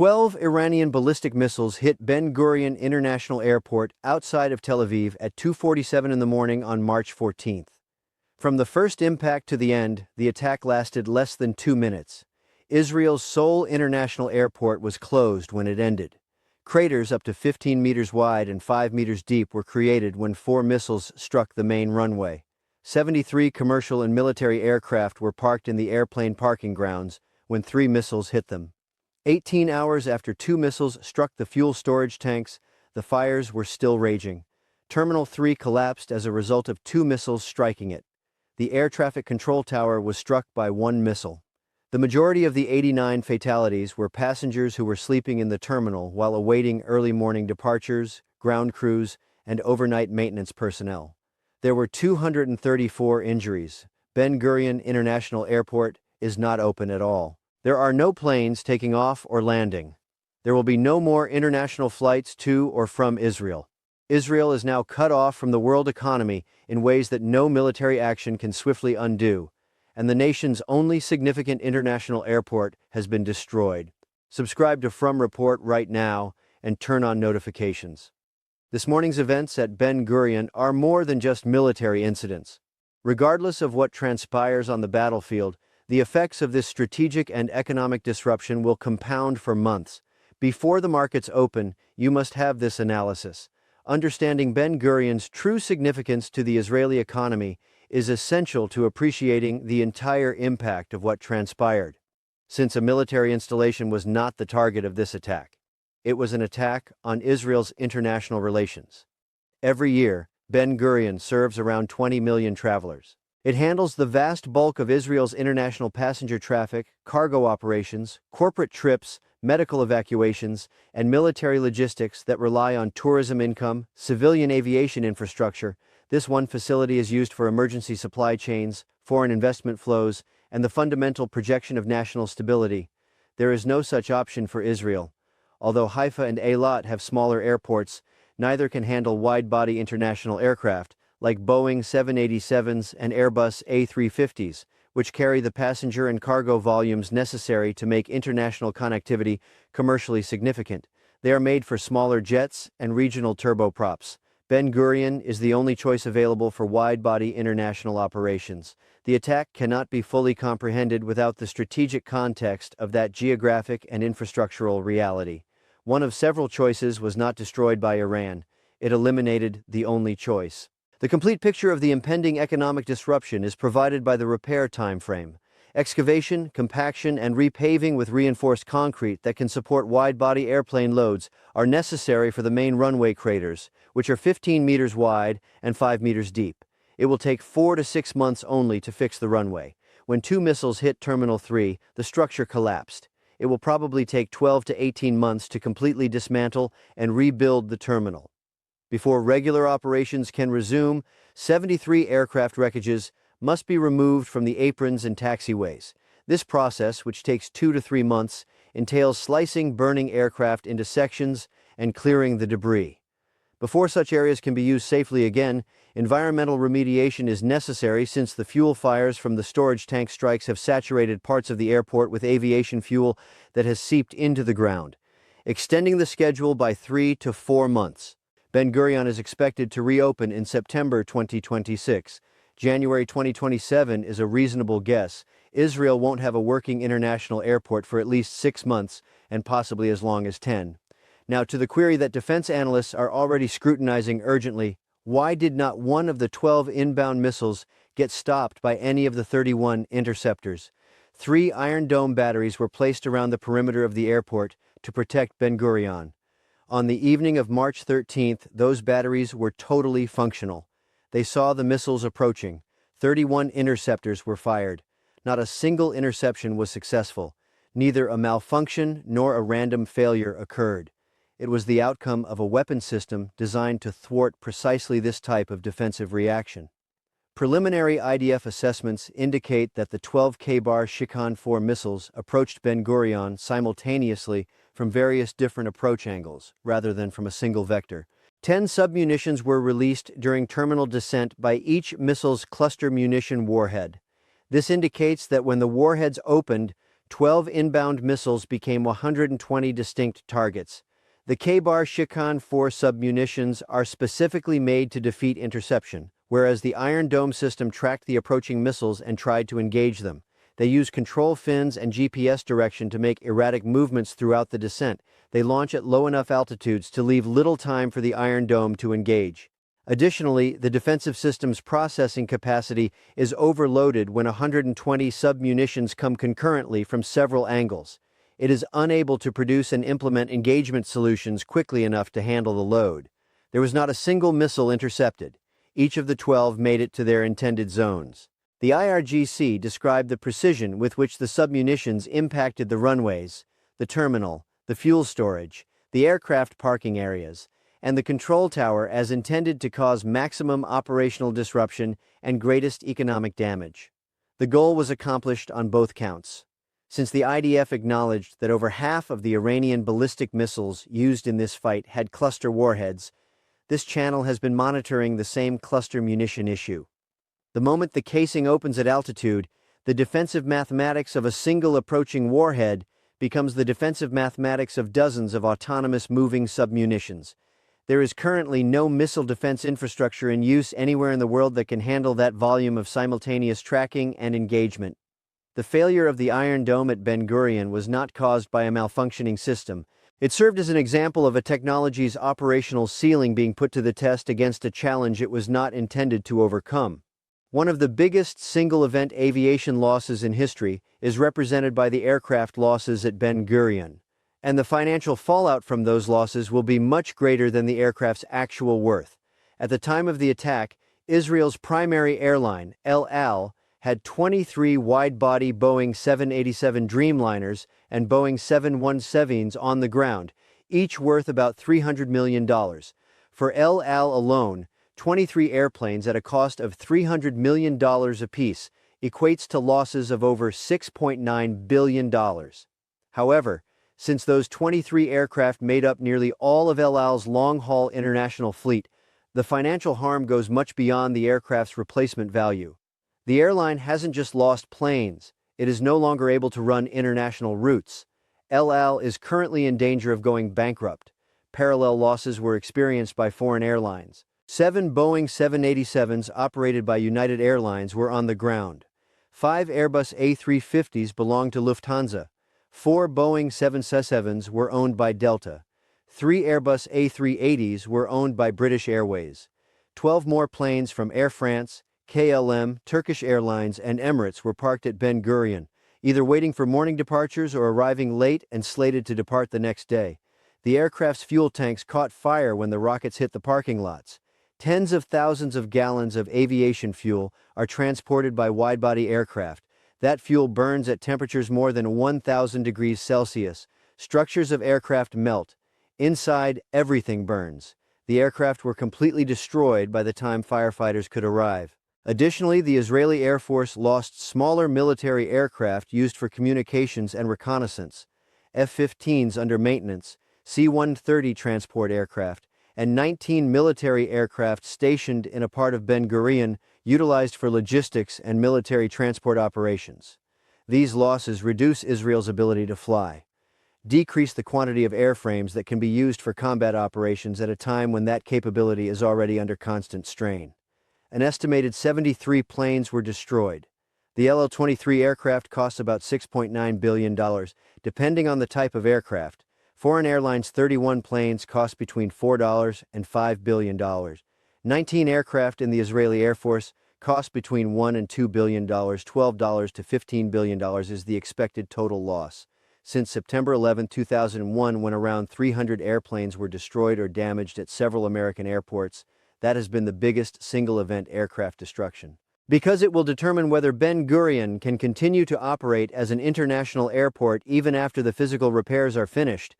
12 Iranian ballistic missiles hit Ben Gurion International Airport outside of Tel Aviv at 2:47 in the morning on March 14th. From the first impact to the end, the attack lasted less than 2 minutes. Israel's sole international airport was closed when it ended. Craters up to 15 meters wide and 5 meters deep were created when 4 missiles struck the main runway. 73 commercial and military aircraft were parked in the airplane parking grounds when 3 missiles hit them. 18 hours after 2 missiles struck the fuel storage tanks, the fires were still raging. Terminal 3 collapsed as a result of 2 missiles striking it. The air traffic control tower was struck by 1 missile. The majority of the 89 fatalities were passengers who were sleeping in the terminal while awaiting early morning departures, ground crews, and overnight maintenance personnel. There were 234 injuries. Ben Gurion International Airport is not open at all. There are no planes taking off or landing. There will be no more international flights to or from Israel. Israel is now cut off from the world economy in ways that no military action can swiftly undo, and the nation's only significant international airport has been destroyed. Subscribe to From Report right now and turn on notifications. This morning's events at Ben Gurion are more than just military incidents. Regardless of what transpires on the battlefield, the effects of this strategic and economic disruption will compound for months. Before the markets open, you must have this analysis. Understanding Ben Gurion's true significance to the Israeli economy is essential to appreciating the entire impact of what transpired. Since a military installation was not the target of this attack, it was an attack on Israel's international relations. Every year, Ben Gurion serves around 20 million travelers. It handles the vast bulk of Israel's international passenger traffic, cargo operations, corporate trips, medical evacuations, and military logistics that rely on tourism income, civilian aviation infrastructure. This one facility is used for emergency supply chains, foreign investment flows, and the fundamental projection of national stability. There is no such option for Israel. Although Haifa and Eilat have smaller airports, neither can handle wide-body international aircraft, like Boeing 787s and Airbus A350s, which carry the passenger and cargo volumes necessary to make international connectivity commercially significant. They are made for smaller jets and regional turboprops. Ben Gurion is the only choice available for wide-body international operations. The attack cannot be fully comprehended without the strategic context of that geographic and infrastructural reality. One of several choices was not destroyed by Iran. It eliminated the only choice. The complete picture of the impending economic disruption is provided by the repair timeframe. Excavation, compaction, and repaving with reinforced concrete that can support wide-body airplane loads are necessary for the main runway craters, which are 15 meters wide and 5 meters deep. It will take 4 to 6 months only to fix the runway. When 2 missiles hit Terminal 3, the structure collapsed. It will probably take 12 to 18 months to completely dismantle and rebuild the terminal. Before regular operations can resume, 73 aircraft wreckages must be removed from the aprons and taxiways. This process, which takes 2 to 3 months, entails slicing burning aircraft into sections and clearing the debris. Before such areas can be used safely again, environmental remediation is necessary since the fuel fires from the storage tank strikes have saturated parts of the airport with aviation fuel that has seeped into the ground, extending the schedule by 3 to 4 months. Ben Gurion is expected to reopen in September 2026. January 2027 is a reasonable guess. Israel won't have a working international airport for at least 6 months and possibly as long as 10. Now, to the query that defense analysts are already scrutinizing urgently, why did not one of the 12 inbound missiles get stopped by any of the 31 interceptors? 3 Iron Dome batteries were placed around the perimeter of the airport to protect Ben Gurion. On the evening of March 13th, those batteries were totally functional. They saw the missiles approaching. 31 interceptors were fired. Not a single interception was successful. Neither a malfunction nor a random failure occurred. It was the outcome of a weapon system designed to thwart precisely this type of defensive reaction. Preliminary IDF assessments indicate that the 12 K-bar Shikhan-4 missiles approached Ben Gurion simultaneously from various different approach angles, rather than from a single vector. 10 submunitions were released during terminal descent by each missile's cluster munition warhead. This indicates that when the warheads opened, 12 inbound missiles became 120 distinct targets. The K-Bar-Shikhan 4 submunitions are specifically made to defeat interception, whereas the Iron Dome system tracked the approaching missiles and tried to engage them. They use control fins and GPS direction to make erratic movements throughout the descent. They launch at low enough altitudes to leave little time for the Iron Dome to engage. Additionally, the defensive system's processing capacity is overloaded when 120 submunitions come concurrently from several angles. It is unable to produce and implement engagement solutions quickly enough to handle the load. There was not a single missile intercepted. Each of the 12 made it to their intended zones. The IRGC described the precision with which the submunitions impacted the runways, the terminal, the fuel storage, the aircraft parking areas, and the control tower as intended to cause maximum operational disruption and greatest economic damage. The goal was accomplished on both counts. Since the IDF acknowledged that over half of the Iranian ballistic missiles used in this fight had cluster warheads, this channel has been monitoring the same cluster munition issue. The moment the casing opens at altitude, the defensive mathematics of a single approaching warhead becomes the defensive mathematics of dozens of autonomous moving submunitions. There is currently no missile defense infrastructure in use anywhere in the world that can handle that volume of simultaneous tracking and engagement. The failure of the Iron Dome at Ben Gurion was not caused by a malfunctioning system. It served as an example of a technology's operational ceiling being put to the test against a challenge it was not intended to overcome. One of the biggest single-event aviation losses in history is represented by the aircraft losses at Ben Gurion, and the financial fallout from those losses will be much greater than the aircraft's actual worth. At the time of the attack, Israel's primary airline, El Al, had 23 wide-body Boeing 787 Dreamliners and Boeing 717s on the ground, each worth about $300 million. For El Al alone, 23 airplanes at a cost of $300 million apiece equates to losses of over $6.9 billion. However, since those 23 aircraft made up nearly all of El Al's long-haul international fleet, the financial harm goes much beyond the aircraft's replacement value. The airline hasn't just lost planes, it is no longer able to run international routes. El Al is currently in danger of going bankrupt. Parallel losses were experienced by foreign airlines. 7 Boeing 787s operated by United Airlines were on the ground. 5 Airbus A350s belonged to Lufthansa. 4 Boeing 767s were owned by Delta. 3 Airbus A380s were owned by British Airways. 12 more planes from Air France, KLM, Turkish Airlines, and Emirates were parked at Ben Gurion, either waiting for morning departures or arriving late and slated to depart the next day. The aircraft's fuel tanks caught fire when the rockets hit the parking lots. Tens of thousands of gallons of aviation fuel are transported by wide-body aircraft. That fuel burns at temperatures more than 1,000 degrees Celsius. Structures of aircraft melt. Inside, everything burns. The aircraft were completely destroyed by the time firefighters could arrive. Additionally, the Israeli Air Force lost smaller military aircraft used for communications and reconnaissance, F-15s under maintenance, C-130 transport aircraft, and 19 military aircraft stationed in a part of Ben Gurion utilized for logistics and military transport operations. These losses reduce Israel's ability to fly, decrease the quantity of airframes that can be used for combat operations at a time when that capability is already under constant strain. An estimated 73 planes were destroyed. The LL-23 aircraft costs about $6.9 billion, depending on the type of aircraft. Foreign Airlines' 31 planes cost between $4 and $5 billion. 19 aircraft in the Israeli Air Force cost between $1 and $2 billion. $12 to $15 billion is the expected total loss. Since September 11, 2001, when around 300 airplanes were destroyed or damaged at several American airports, that has been the biggest single-event aircraft destruction. Because it will determine whether Ben Gurion can continue to operate as an international airport even after the physical repairs are finished,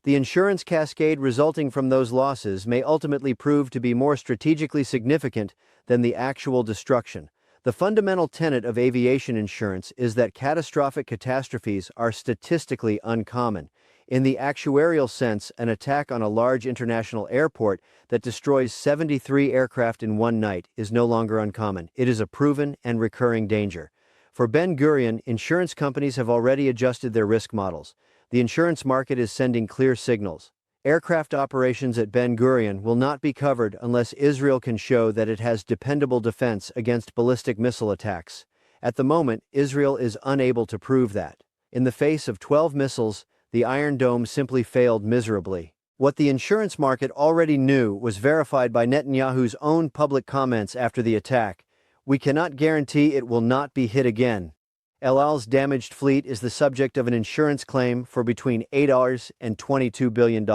the insurance cascade resulting from those losses may ultimately prove to be more strategically significant than the actual destruction. The fundamental tenet of aviation insurance is that catastrophic catastrophes are statistically uncommon. In the actuarial sense, an attack on a large international airport that destroys 73 aircraft in one night is no longer uncommon. It is a proven and recurring danger. For Ben Gurion, insurance companies have already adjusted their risk models. The insurance market is sending clear signals. Aircraft operations at Ben Gurion will not be covered unless Israel can show that it has dependable defense against ballistic missile attacks. At the moment, Israel is unable to prove that. In the face of 12 missiles, the Iron Dome simply failed miserably. What the insurance market already knew was verified by Netanyahu's own public comments after the attack. We cannot guarantee it will not be hit again. El Al's damaged fleet is the subject of an insurance claim for between $8 and $22 billion.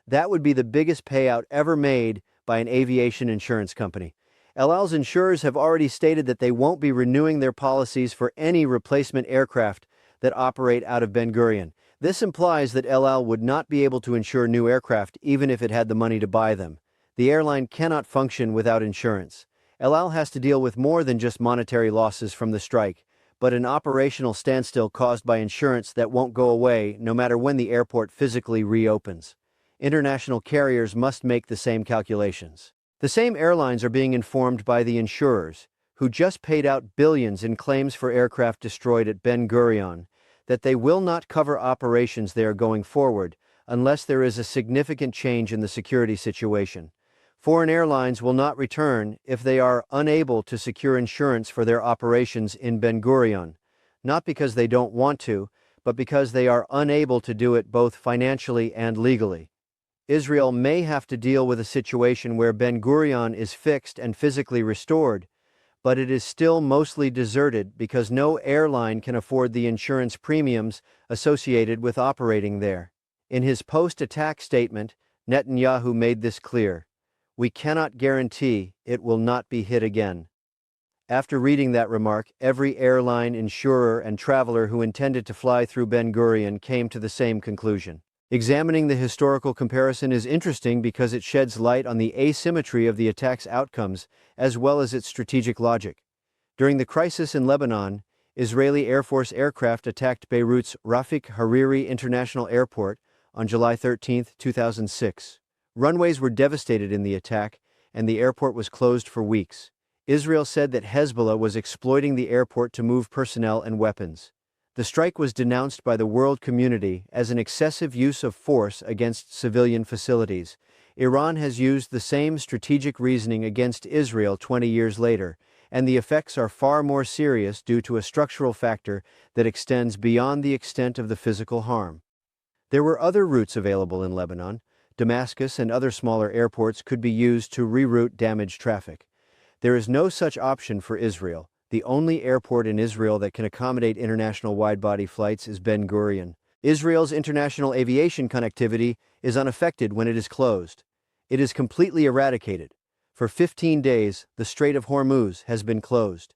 That would be the biggest payout ever made by an aviation insurance company. El Al's insurers have already stated that they won't be renewing their policies for any replacement aircraft that operate out of Ben Gurion. This implies that El Al would not be able to insure new aircraft even if it had the money to buy them. The airline cannot function without insurance. El Al has to deal with more than just monetary losses from the strike, but an operational standstill caused by insurance that won't go away no matter when the airport physically reopens. International carriers must make the same calculations. The same airlines are being informed by the insurers, who just paid out billions in claims for aircraft destroyed at Ben Gurion, that they will not cover operations there going forward unless there is a significant change in the security situation. Foreign airlines will not return if they are unable to secure insurance for their operations in Ben Gurion, not because they don't want to, but because they are unable to do it both financially and legally. Israel may have to deal with a situation where Ben Gurion is fixed and physically restored, but it is still mostly deserted because no airline can afford the insurance premiums associated with operating there. In his post-attack statement, Netanyahu made this clear. We cannot guarantee it will not be hit again. After reading that remark, every airline, insurer, and traveler who intended to fly through Ben Gurion came to the same conclusion. Examining the historical comparison is interesting because it sheds light on the asymmetry of the attack's outcomes as well as its strategic logic. During the crisis in Lebanon, Israeli Air Force aircraft attacked Beirut's Rafik Hariri International Airport on July 13, 2006. Runways were devastated in the attack, and the airport was closed for weeks. Israel said that Hezbollah was exploiting the airport to move personnel and weapons. The strike was denounced by the world community as an excessive use of force against civilian facilities. Iran has used the same strategic reasoning against Israel 20 years later, and the effects are far more serious due to a structural factor that extends beyond the extent of the physical harm. There were other routes available in Lebanon. Damascus and other smaller airports could be used to reroute damaged traffic. There is no such option for Israel. The only airport in Israel that can accommodate international wide-body flights is Ben Gurion. Israel's international aviation connectivity is unaffected when it is closed. It is completely eradicated. For 15 days, the Strait of Hormuz has been closed.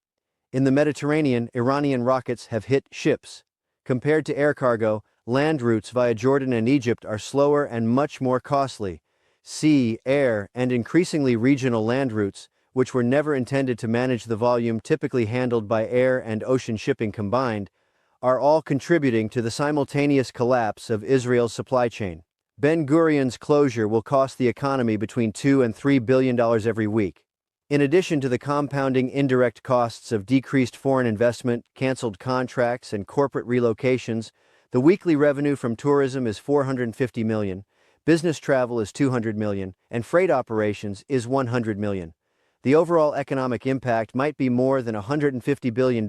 In the Mediterranean, Iranian rockets have hit ships. Compared to air cargo, land routes via Jordan and Egypt are slower and much more costly. Sea, air, and increasingly regional land routes, which were never intended to manage the volume typically handled by air and ocean shipping combined, are all contributing to the simultaneous collapse of Israel's supply chain. Ben Gurion's closure will cost the economy between $2 and $3 billion every week. In addition to the compounding indirect costs of decreased foreign investment, canceled contracts, and corporate relocations, the weekly revenue from tourism is $450 million, business travel is $200 million, and freight operations is $100 million. The overall economic impact might be more than $150 billion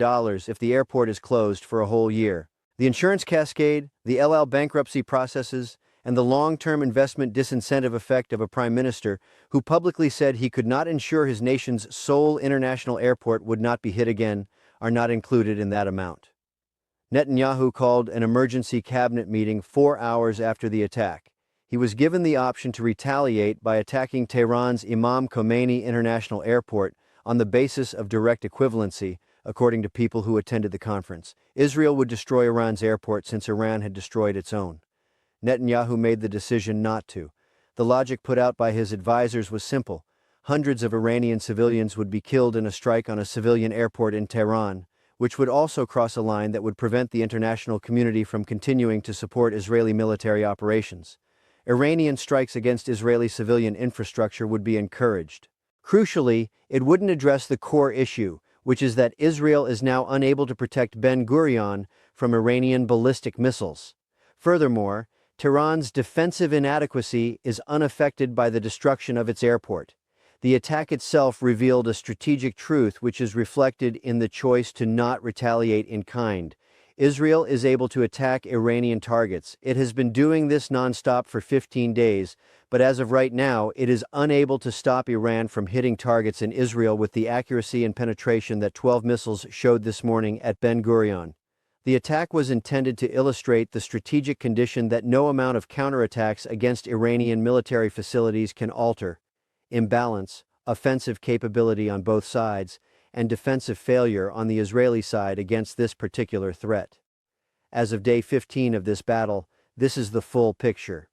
if the airport is closed for a whole year. The insurance cascade, the El Al bankruptcy processes, and the long-term investment disincentive effect of a prime minister who publicly said he could not ensure his nation's sole international airport would not be hit again are not included in that amount. Netanyahu called an emergency cabinet meeting 4 hours after the attack. He was given the option to retaliate by attacking Tehran's Imam Khomeini International Airport on the basis of direct equivalency, according to people who attended the conference. Israel would destroy Iran's airport since Iran had destroyed its own. Netanyahu made the decision not to. The logic put out by his advisors was simple. Hundreds of Iranian civilians would be killed in a strike on a civilian airport in Tehran, which would also cross a line that would prevent the international community from continuing to support Israeli military operations. Iranian strikes against Israeli civilian infrastructure would be encouraged. Crucially, it wouldn't address the core issue, which is that Israel is now unable to protect Ben Gurion from Iranian ballistic missiles. Furthermore, Tehran's defensive inadequacy is unaffected by the destruction of its airport. The attack itself revealed a strategic truth which is reflected in the choice to not retaliate in kind. Israel is able to attack Iranian targets. It has been doing this nonstop for 15 days, but as of right now, it is unable to stop Iran from hitting targets in Israel with the accuracy and penetration that 12 missiles showed this morning at Ben Gurion. The attack was intended to illustrate the strategic condition that no amount of counterattacks against Iranian military facilities can alter: imbalance, offensive capability on both sides, and defensive failure on the Israeli side against this particular threat. As of day 15 of this battle, this is the full picture.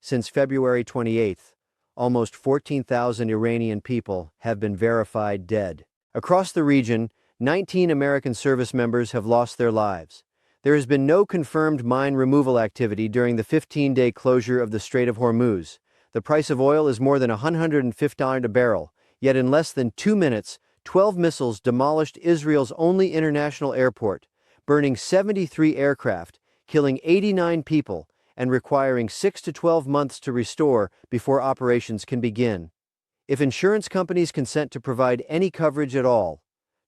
Since February 28th, almost 14,000 Iranian people have been verified dead. Across the region, 19 American service members have lost their lives. There has been no confirmed mine removal activity during the 15-day closure of the Strait of Hormuz. The price of oil is more than $150 a barrel, yet in less than 2 minutes, 12 missiles demolished Israel's only international airport, burning 73 aircraft, killing 89 people, and requiring 6 to 12 months to restore before operations can begin. If insurance companies consent to provide any coverage at all,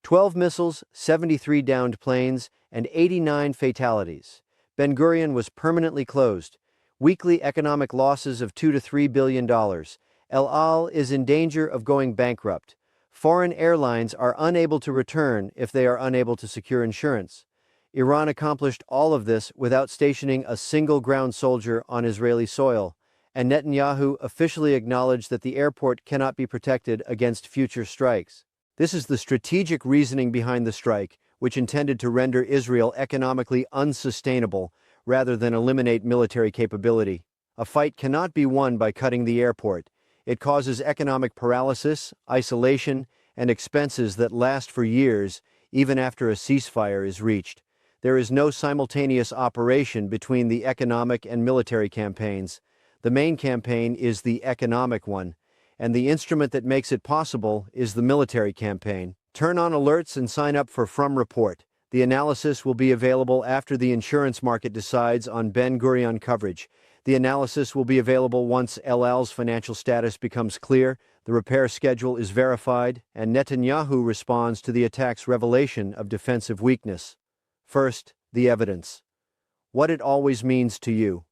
12 missiles, 73 downed planes, and 89 fatalities. Ben Gurion was permanently closed. Weekly economic losses of $2 to $3 billion. El Al is in danger of going bankrupt. Foreign airlines are unable to return if they are unable to secure insurance. Iran accomplished all of this without stationing a single ground soldier on Israeli soil, and Netanyahu officially acknowledged that the airport cannot be protected against future strikes. This is the strategic reasoning behind the strike, which intended to render Israel economically unsustainable rather than eliminate military capability. A fight cannot be won by cutting the airport. It causes economic paralysis, isolation, and expenses that last for years, even after a ceasefire is reached. There is no simultaneous operation between the economic and military campaigns. The main campaign is the economic one, and the instrument that makes it possible is the military campaign. Turn on alerts and sign up for From Report. The analysis will be available after the insurance market decides on Ben Gurion coverage. The analysis will be available once El Al's financial status becomes clear, the repair schedule is verified, and Netanyahu responds to the attack's revelation of defensive weakness. First, the evidence. What it always means to you.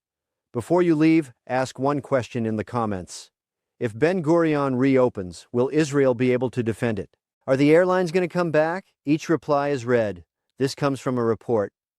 Before you leave, ask one question in the comments. If Ben Gurion reopens, will Israel be able to defend it? Are the airlines going to come back? Each reply is read. This comes from a report.